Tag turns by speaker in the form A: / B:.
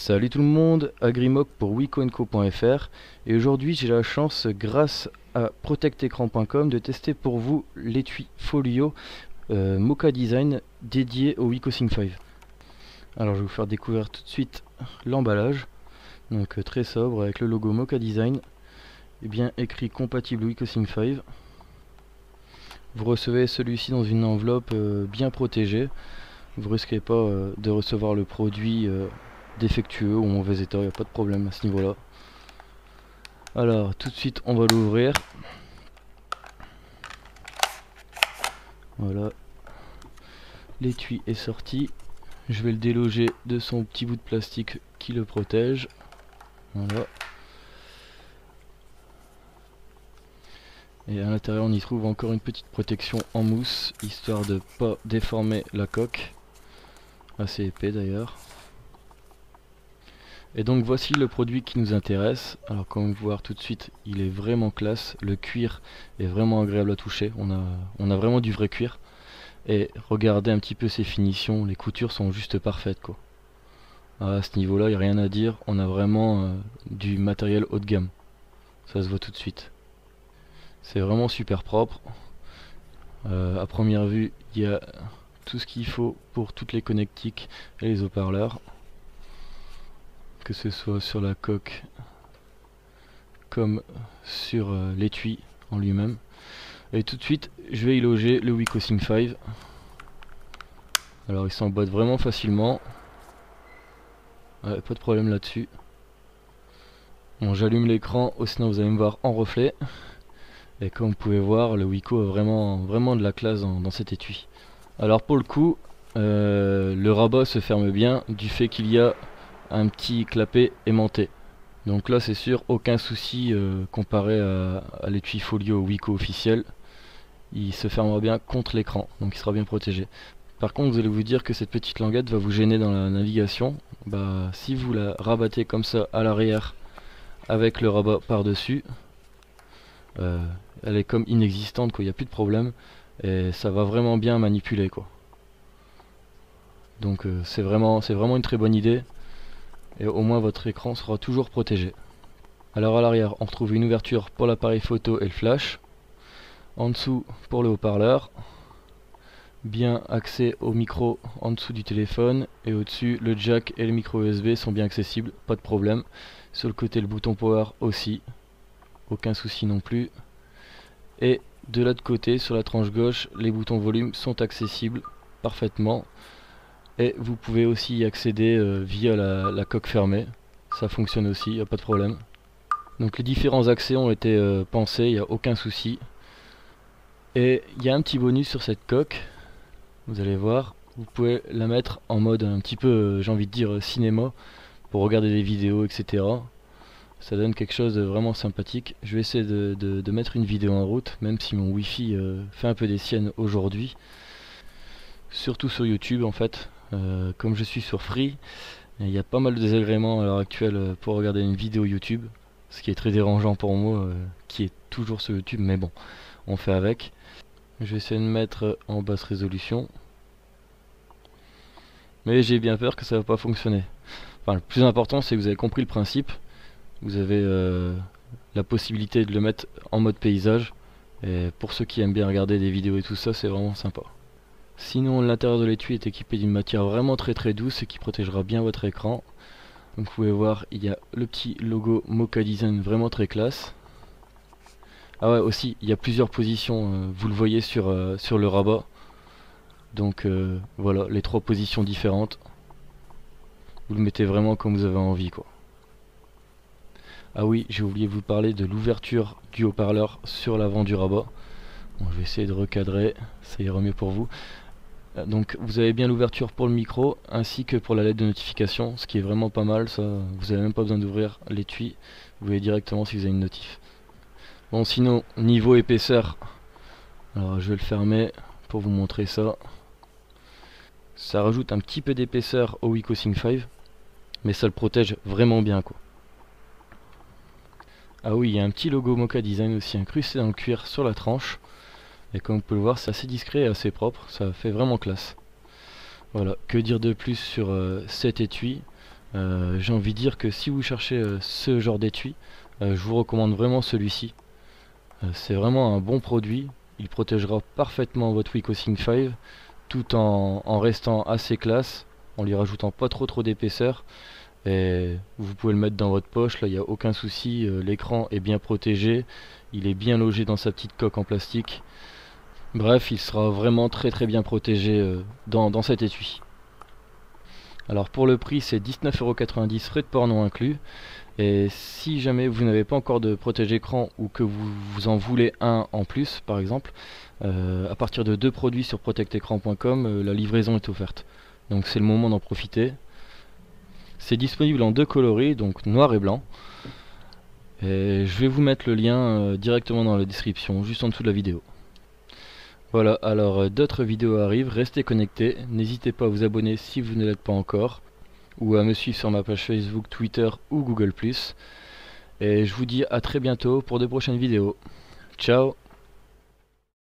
A: Salut tout le monde, Agrimoc pour wicoenco.fr et aujourd'hui j'ai la chance grâce à protectecran.com de tester pour vous l'étui folio Mocha Design dédié au WicoSync 5. Alors je vais vous faire découvrir tout de suite l'emballage, donc très sobre avec le logo Mocha Design et bien écrit compatible WicoSync 5. Vous recevez celui-ci dans une enveloppe bien protégée, vous risquez pas de recevoir le produit défectueux ou en mauvais état, il n'y a pas de problème à ce niveau là. Alors tout de suite on va l'ouvrir. Voilà, l'étui est sorti, je vais le déloger de son petit bout de plastique qui le protège. Voilà, et à l'intérieur on y trouve encore une petite protection en mousse histoire de pas déformer la coque, assez épais d'ailleurs. Et donc voici le produit qui nous intéresse. Alors comme vous pouvez voir tout de suite, il est vraiment classe, le cuir est vraiment agréable à toucher, on a vraiment du vrai cuir. Et regardez un petit peu ces finitions, les coutures sont juste parfaites quoi. À ce niveau là, il n'y a rien à dire, on a vraiment du matériel haut de gamme. Ça se voit tout de suite. C'est vraiment super propre. À première vue, il y a tout ce qu'il faut pour toutes les connectiques et les haut-parleurs, que ce soit sur la coque comme sur l'étui en lui-même. Et tout de suite je vais y loger le WicoSync 5. Alors il s'emboîte vraiment facilement, ouais, pas de problème là-dessus. Bon, j'allume l'écran, sinon vous allez me voir en reflet. Et comme vous pouvez voir, le Wico a vraiment de la classe dans cet étui. Alors pour le coup, le rabat se ferme bien du fait qu'il y a un petit clapet aimanté. Donc là c'est sûr, aucun souci comparé à l'étui folio Wico officiel. Il se fermera bien contre l'écran, donc il sera bien protégé. Par contre vous allez vous dire que cette petite languette va vous gêner dans la navigation. Bah, si vous la rabattez comme ça à l'arrière avec le rabat par dessus, elle est comme inexistante quoi, il n'y a plus de problème et ça va vraiment bien manipuler quoi. Donc c'est vraiment une très bonne idée et au moins votre écran sera toujours protégé. Alors à l'arrière on retrouve une ouverture pour l'appareil photo et le flash, en dessous pour le haut-parleur, bien accès au micro en dessous du téléphone, et au-dessus le jack et le micro USB sont bien accessibles, pas de problème. Sur le côté le bouton power aussi, aucun souci non plus. Et de l'autre côté sur la tranche gauche les boutons volume sont accessibles parfaitement. Et vous pouvez aussi y accéder via la coque fermée, ça fonctionne aussi, il n'y a pas de problème. Donc les différents accès ont été pensés, il n'y a aucun souci. Et il y a un petit bonus sur cette coque, vous allez voir, vous pouvez la mettre en mode un petit peu, j'ai envie de dire, cinéma, pour regarder des vidéos, etc. Ça donne quelque chose de vraiment sympathique. Je vais essayer de mettre une vidéo en route, même si mon wifi fait un peu des siennes aujourd'hui. Surtout sur YouTube en fait, comme je suis sur Free, il y a pas mal de désagréments à l'heure actuelle pour regarder une vidéo YouTube, ce qui est très dérangeant pour moi, qui est toujours sur YouTube, mais bon, on fait avec. Je vais essayer de mettre en basse résolution, mais j'ai bien peur que ça va pas fonctionner. Enfin, le plus important c'est que vous avez compris le principe. Vous avez la possibilité de le mettre en mode paysage, et pour ceux qui aiment bien regarder des vidéos et tout ça, c'est vraiment sympa. Sinon l'intérieur de l'étui est équipé d'une matière vraiment très douce et qui protégera bien votre écran. Donc vous pouvez voir, il y a le petit logo Mocha Design vraiment très classe. Ah ouais, aussi il y a plusieurs positions, vous le voyez sur le rabat. Donc voilà, les 3 positions différentes. Vous le mettez vraiment comme vous avez envie quoi. Ah oui, j'ai oublié de vous parler de l'ouverture du haut-parleur sur l'avant du rabat. Bon, je vais essayer de recadrer, ça ira mieux pour vous. Donc vous avez bien l'ouverture pour le micro ainsi que pour la lettre de notification, ce qui est vraiment pas mal, ça. Vous n'avez même pas besoin d'ouvrir l'étui, vous voyez directement si vous avez une notif. Bon, sinon niveau épaisseur, alors je vais le fermer pour vous montrer ça. Ça rajoute un petit peu d'épaisseur au WicoSync 5, mais ça le protège vraiment bien quoi. Ah oui, il y a un petit logo Mocha Design aussi incrusté dans le cuir sur la tranche. Et comme vous pouvez le voir, c'est assez discret et assez propre, ça fait vraiment classe. Voilà, que dire de plus sur cet étui. J'ai envie de dire que si vous cherchez ce genre d'étui, je vous recommande vraiment celui-ci. C'est vraiment un bon produit, il protégera parfaitement votre Wiko-Sync 5 tout en restant assez classe, en lui rajoutant pas trop d'épaisseur. Et vous pouvez le mettre dans votre poche, là il n'y a aucun souci, l'écran est bien protégé, il est bien logé dans sa petite coque en plastique. Bref, il sera vraiment très bien protégé dans cet étui. Alors pour le prix, c'est 19,90 €, frais de port non inclus. Et si jamais vous n'avez pas encore de protège-écran ou que vous en voulez un en plus par exemple, à partir de 2 produits sur protectecran.com, la livraison est offerte. Donc c'est le moment d'en profiter. C'est disponible en 2 coloris, donc noir et blanc. Et je vais vous mettre le lien directement dans la description, juste en dessous de la vidéo. Voilà, alors d'autres vidéos arrivent, restez connectés, n'hésitez pas à vous abonner si vous ne l'êtes pas encore, ou à me suivre sur ma page Facebook, Twitter ou Google+. Et je vous dis à très bientôt pour de prochaines vidéos. Ciao!